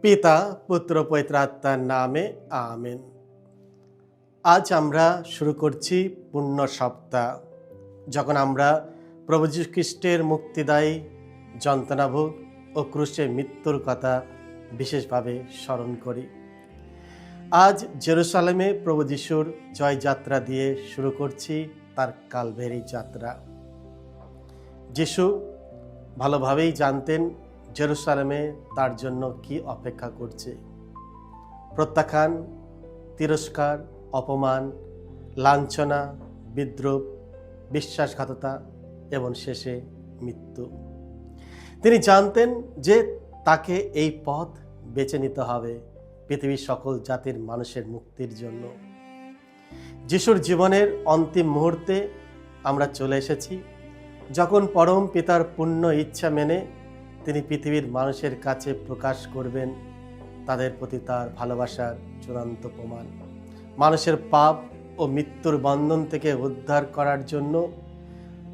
পিতা পুত্র পবিত্র আত্মার নামে আমেন। আজ আমরা শুরু করছি পুণ্য সপ্তাহ, যখন আমরা প্রভু যীশু খ্রিস্টের মুক্তিদায়ী যন্ত্রণাভোগ ও ক্রুশে মৃত্যুর কথা বিশেষভাবে স্মরণ করি। আজ জেরুসালেমে প্রভু যীশুর জয়যাত্রা দিয়ে শুরু করছি তার কালভেরি যাত্রা। যীশু ভালোভাবেই জানতেন জেরুসালেমে তার জন্য কি অপেক্ষা করছে। প্রত্যাখ্যান, তিরস্কার, অপমান, লাঞ্ছনা, বিদ্রূপ, বিশ্বাসঘাতকতা এবং শেষে মৃত্যু। তিনি জানতেন যে তাকে এই পথ বেছে নিতে হবে পৃথিবীর সকল জাতির মানুষের মুক্তির জন্য। যিশুর জীবনের অন্তিম মুহূর্তে আমরা চলে এসেছি, যখন পরম পিতার পূর্ণ ইচ্ছা মেনে তিনি পৃথিবীর মানুষের কাছে প্রকাশ করবেন তাদের প্রতি তার ভালোবাসার চূড়ান্ত প্রমাণ। মানুষের পাপ ও মৃত্যুর বন্ধন থেকে উদ্ধার করার জন্য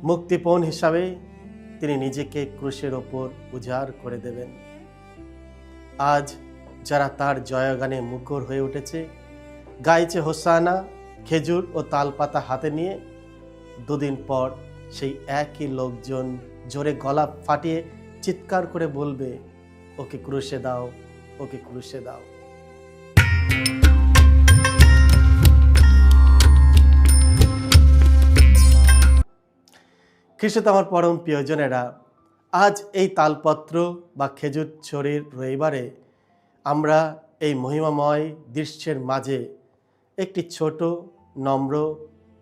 মুক্তিপণ হিসাবে তিনি নিজেকে ক্রুশের ওপর উজাড় করে দেবেন। আজ যারা তার জয়গানে মুখর হয়ে উঠেছে, গাইছে হোসানা, খেজুর ও তালপাতা হাতে নিয়ে, দুদিন পর সেই একই লোকজন জোরে গলা ফাটিয়ে চিৎকার করে বলবে, ওকে ক্রুশে দাও, ওকে ক্রুশে দাও। খ্রিস্টে আমার পরম প্রিয়জনেরা, আজ এই তালপত্র বা খেজুর ছড়ির রবিবারে আমরা এই মহিমাময় দৃশ্যের মাঝে একটি ছোট নম্র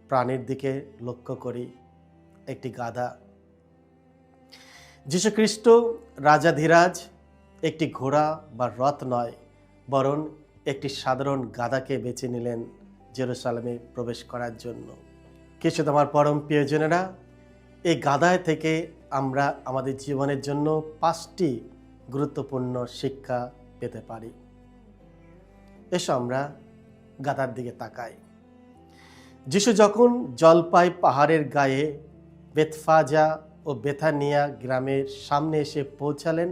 প্রাণীর দিকে লক্ষ্য করি, একটি গাধা। যীশুখ্রিস্ট রাজাধিরাজ একটি ঘোড়া বা রথ নয়, বরং একটি সাধারণ গাধাকে বেছে নিলেন জেরুসালেমে প্রবেশ করার জন্য। খ্রিস্ট আমার পরম প্রিয়জনেরা, এই গাধায় থেকে আমরা আমাদের জীবনের জন্য 5টি গুরুত্বপূর্ণ শিক্ষা পেতে পারি। এসো আমরা গাধার দিকে তাকাই। যিশু যখন জলপাই পাহাড়ের গায়ে বেথফাজা ও বেথানিয়া গ্রামের সামনে এসে পৌঁছালেন,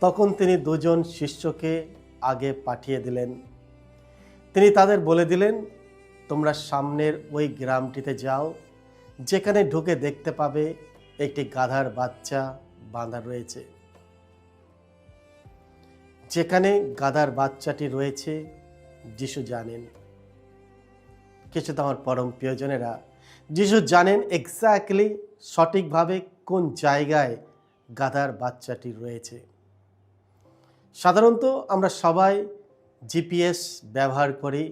তখন তিনি 2জন শিষ্যকে আগে পাঠিয়ে দিলেন। তিনি তাদের বলে দিলেন, তোমরা সামনের ওই গ্রামটিতে যাও, যেখানে ঢুকে দেখতে পাবে একটি গাধার বাচ্চা বাঁধা রয়েছে। যেখানে গাধার বাচ্চাটি রয়েছে যিশু জানেন। কিছু তো আমার পরম প্রিয়জনেরা, যিশু জানেন এক্স্যাক্টলি সঠিকভাবে কোন জায়গায় গাধার বাচ্চাটি রয়েছে। সাধারণত আমরা সবাই জিপিএস ব্যবহার করি,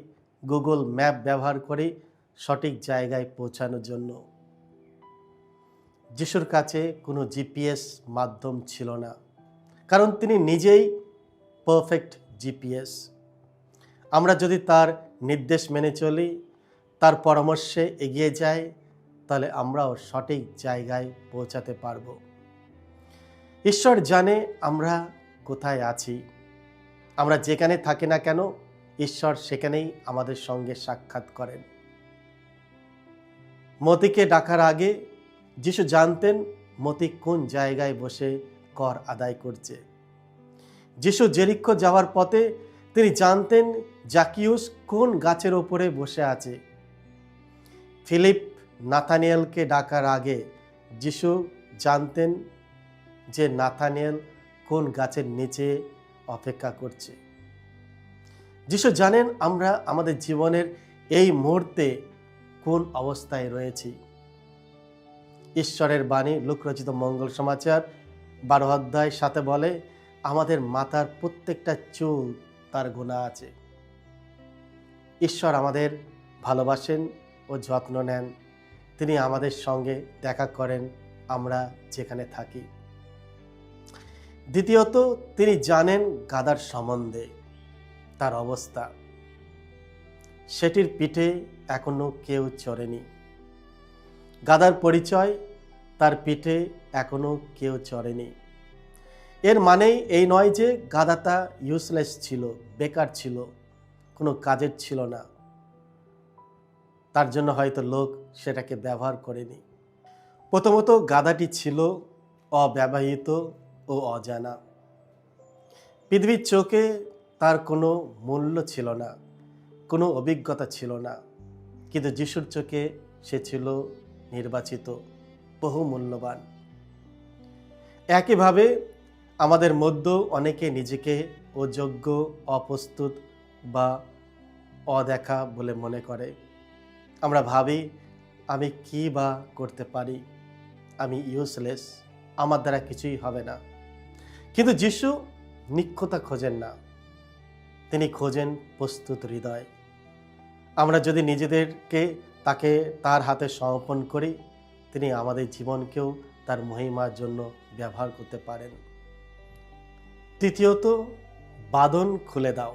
গুগল ম্যাপ ব্যবহার করি সঠিক জায়গায় পৌঁছানোর জন্য। যিশুর কাছে কোনো জিপিএস মাধ্যম ছিল না, কারণ তিনি নিজেই পারফেক্ট জিপিএস। আমরা যদি তার নির্দেশ মেনে চলি, তার পরামর্শে এগিয়ে যাই, তাহলে আমরাও সঠিক জায়গায় পৌঁছাতে পারব। ঈশ্বর জানে আমরা কোথায় আছি। আমরা যেখানে থাকি না কেন, ঈশ্বর সেখানেই আমাদের সঙ্গে সাক্ষাৎ করেন। মতিকে ডাকার আগে যিশু জানতেন মতি কোন জায়গায় বসে কর আদায় করছে। যিশু জেরিকো যাওয়ার পথে তিনি জানতেন জাকিউস কোন গাছের ওপরে বসে আছে। ফিলিপ নাথানিয়েলকে ডাকার আগে যিশু জানতেন যে নাথানিয়েল কোন গাছের নিচে অপেক্ষা করছে। যিশু জানেন আমরা আমাদের জীবনের এই মুহূর্তে কোন অবস্থায় রয়েছি। ঈশ্বরের বাণী লুকরচিত মঙ্গল সমাচার 12 অধ্যায় 7 বলে, আমাদের মাথার প্রত্যেকটা চুল তার গোনা আছে। ঈশ্বর আমাদের ভালোবাসেন ও যত্ন নেন। তিনি আমাদের সঙ্গে দেখা করেন আমরা যেখানে থাকি। দ্বিতীয়ত, তিনি জানেন গাধার সম্বন্ধে, তার অবস্থা। সেটির পিঠে এখনো কেউ চড়েনি। গাধার পরিচয়, তার পিঠে এখনো কেউ চড়েনি। এর মানে এই নয় যে গাধাটা ইউজলেস ছিল, বেকার ছিল, কোনো কাজের ছিল না, তার জন্য হয়তো লোক সেটাকে ব্যবহার করেনি। প্রথমত, গাধাটি ছিল অব্যবহৃত ও অজানা। পৃথিবীর চোখে তার কোনো মূল্য ছিল না, কোনো অভিজ্ঞতা ছিল না, কিন্তু যিশুর চোখে সে ছিল নির্বাচিত, বহু মূল্যবান। একইভাবে আমাদের মধ্যেও অনেকে নিজেকে অযোগ্য, অপ্রস্তুত বা অদেখা বলে মনে করে। আমরা ভাবি, আমি কি বা করতে পারি, আমি ইউজলেস, আমার দ্বারা কিছুই হবে না। কিন্তু যিশু নিক্ষতা খোঁজেন না, তিনি খোঁজেন প্রস্তুত হৃদয়। আমরা যদি নিজেদেরকে তার হাতে সমর্পণ করি, তিনি আমাদের জীবনকেও তার মহিমার জন্য ব্যবহার করতে পারেন। তৃতীয়ত, বাঁধন খুলে দাও।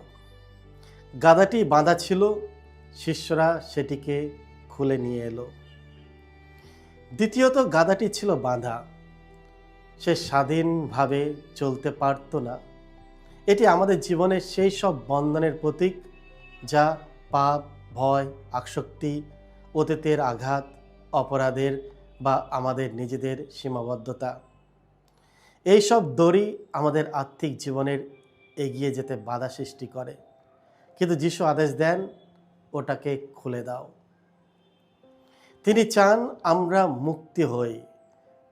গাধাটি বাঁধা ছিল, শিষ্যরা সেটিকে খুলে নিয়ে এলো। দ্বিতীয়ত, গাধাটি ছিল বাঁধা, সে স্বাধীনভাবে চলতে পারত না। এটি আমাদের জীবনের সেই সব বন্ধনের প্রতীক যা পাপ, ভয়, আসক্তি, অতীতের আঘাত, অপরাধের বা আমাদের নিজেদের সীমাবদ্ধতা। এই সব দড়ি আমাদের আত্মিক জীবনের এগিয়ে যেতে বাধা সৃষ্টি করে, কিন্তু যিশু আদেশ দেন, ওটাকে খুলে দাও। তিনি চান আমরা মুক্তি হই,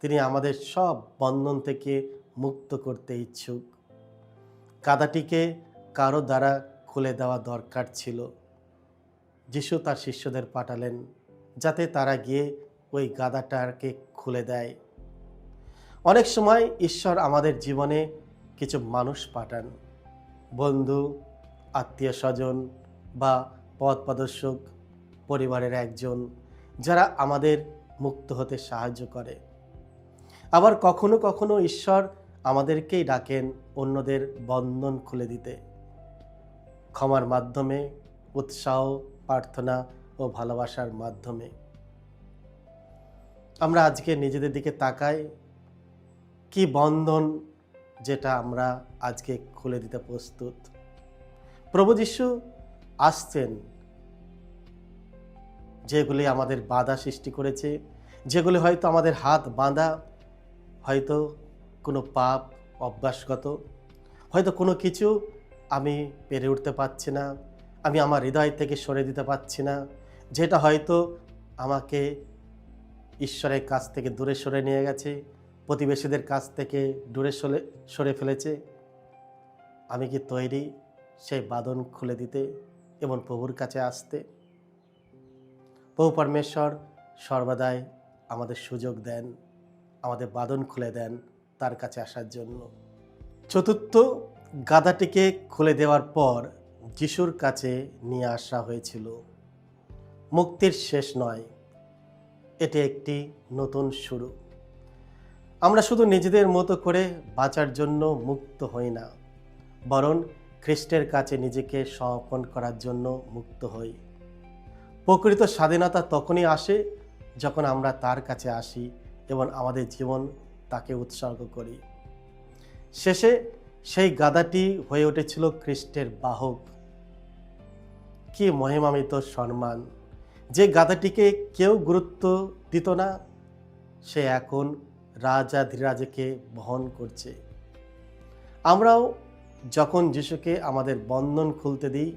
তিনি আমাদের সব বন্ধন থেকে মুক্ত করতে ইচ্ছুক। গাধাটিকে কারো দ্বারা খুলে দেওয়া দরকার ছিল। যিশু তার শিষ্যদের পাঠালেন যাতে তারা গিয়ে ওই গাধাটাকে খুলে দেয়। অনেক সময় ঈশ্বর আমাদের জীবনে কিছু মানুষ পাঠান, বন্ধু, আত্মীয় স্বজন বা পথ প্রদর্শক, পরিবারের একজন, যারা আমাদের মুক্ত হতে সাহায্য করে। আবার কখনো কখনো ঈশ্বর আমাদেরকেই ডাকেন অন্যদের বন্ধন খুলে দিতে, ক্ষমার মাধ্যমে, উৎসাহ, প্রার্থনা ও ভালোবাসার মাধ্যমে। আমরা আজকে নিজেদের দিকে তাকাই, কি বন্ধন যেটা আমরা আজকে খুলে দিতে প্রস্তুত। প্রভু যিশু আসছেন, যেগুলি আমাদের বাধা সৃষ্টি করেছে, যেগুলি হয়তো আমাদের হাত বাঁধা, হয়তো কোনো পাপ অভ্যাসগত, হয়তো কোনো কিছু আমি পেরে উঠতে পারছি না, আমি আমার হৃদয় থেকে সরে দিতে পারছি না, যেটা হয়তো আমাকে ঈশ্বরের কাছ থেকে দূরে সরে নিয়ে গেছে, প্রতিবেশীদের কাছ থেকে দূরে সরে ফেলেছে। আমি কি তৈরি সেই বাঁধন খুলে দিতে এবং প্রভুর কাছে আসতে? প্রভু পরমেশ্বর সর্বদাই আমাদের সুযোগ দেন, আমাদের বাঁধন খুলে দেন তার কাছে আসার জন্য। চতুর্থ, গাধাটিকে খুলে দেওয়ার পর যিশুর কাছে নিয়ে আসা হয়েছিল। মুক্তির শেষ নয়, এটি একটি নতুন শুরু। আমরা শুধু নিজেদের মতো করে বাঁচার জন্য মুক্ত হই না, বরং খ্রিস্টের কাছে নিজেকে সমর্পণ করার জন্য মুক্ত হই। প্রকৃত স্বাধীনতা তখনই আসে যখন আমরা তার কাছে আসি এবং আমাদের জীবন তাকে উৎসর্গ করি। শেষে সেই গাধাটি হয়ে উঠেছিল খ্রিস্টের বাহক। কি মহিমান্বিত সম্মান! যে গাধাটিকে কেউ গুরুত্ব দিত না, সে এখন রাজাধিরাজকে বহন করছে। আমরাও যখন যিশুকে আমাদের বন্ধন খুলতে দিই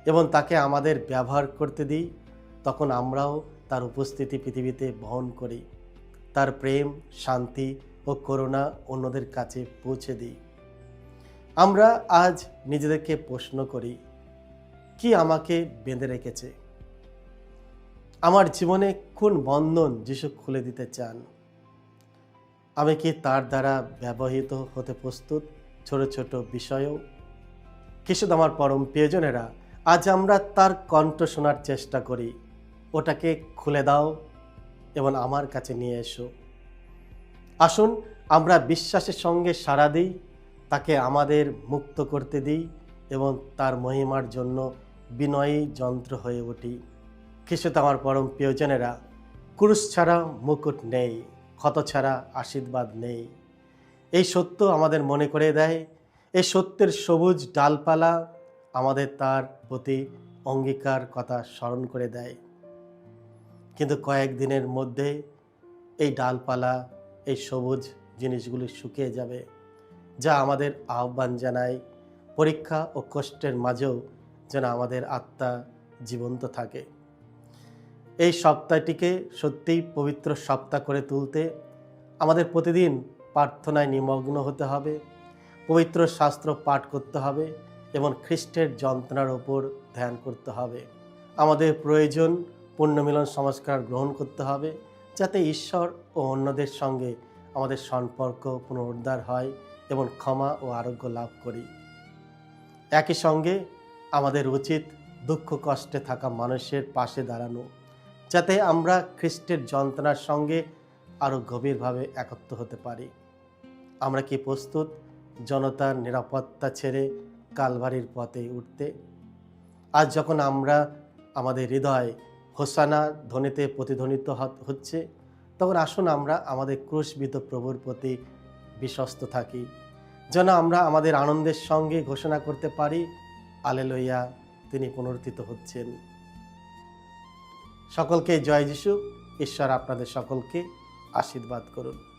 এবং তাকে আমাদের ব্যবহার করতে দিই, তখন আমরাও তার উপস্থিতি পৃথিবীতে বহন করি, তার প্রেম, শান্তি ও করুণা অন্যদের কাছে পৌঁছে দিই। আমরা আজ নিজেদেরকে প্রশ্ন করি, কি আমাকে বেঁধে রেখেছে? আমার জীবনে কোন বন্ধন যিশু খুলে দিতে চান? আমি কি তার দ্বারা ব্যবহৃত হতে প্রস্তুত, ছোট ছোট বিষয়েও? কিছু আমার পরম প্রিয়জনেরা, আজ আমরা তার কণ্ঠ শোনার চেষ্টা করি। ওটাকে খুলে দাও এবং আমার কাছে নিয়ে এসো। আসুন আমরা বিশ্বাসের সঙ্গে সাড়া দিই, তাকে আমাদের মুক্ত করতে দিই এবং তার মহিমার জন্য বিনয়ী যন্ত্র হয়ে উঠি। খ্রিস্ট আমার পরম প্রিয়জনেরা, ক্রুশ ছাড়া মুকুট নেই, ক্ষত ছাড়া আশীর্বাদ নেই। এই সত্য আমাদের মনে করে দেয়। এই সত্যের সবুজ ডালপালা আমাদের তার প্রতি অঙ্গীকার কথা স্মরণ করে দেয়। কিন্তু কয়েকদিনের মধ্যে এই ডালপালা, এই সবুজ জিনিসগুলি শুকিয়ে যাবে যা আমাদের আহ্বান জানায় পরীক্ষা ও কষ্টের মাঝেও যেন আমাদের আত্মা জীবন্ত থাকে। এই সপ্তাহটিকে সত্যিই পবিত্র সপ্তাহ করে তুলতে আমাদের প্রতিদিন প্রার্থনায় নিমগ্ন হতে হবে, পবিত্র শাস্ত্র পাঠ করতে হবে এবং খ্রিস্টের যন্ত্রণার ওপর ধ্যান করতে হবে। আমাদের প্রয়োজন পুণ্যমিলন সংস্কার গ্রহণ করতে হবে, যাতে ঈশ্বর ও অন্যদের সঙ্গে আমাদের সম্পর্ক পুনরুদ্ধার হয় এবং ক্ষমা ও আরোগ্য লাভ করি। একই সঙ্গে আমাদের উচিত দুঃখ কষ্টে থাকা মানুষের পাশে দাঁড়ানো, যাতে আমরা খ্রিস্টের যন্ত্রণার সঙ্গে আরও গভীরভাবে একত্র হতে পারি। আমরা কি প্রস্তুত জনতার নিরাপত্তা ছেড়ে কালভারির পথে উঠতে? আজ যখন আমরা আমাদের হৃদয় হোসানা ধ্বনিতে প্রতিধ্বনিত হচ্ছে, তখন আসুন আমরা আমাদের ক্রুশবিদ্ধ প্রভুর প্রতি বিশ্বস্ত থাকি, যেন আমরা আমাদের আনন্দের সঙ্গে ঘোষণা করতে পারি, হালেলুয়া, তিনি পুনরুত্থিত হচ্ছেন। সকলকে জয় যিশু। ঈশ্বর আপনাদের সকলকে আশীর্বাদ করুন।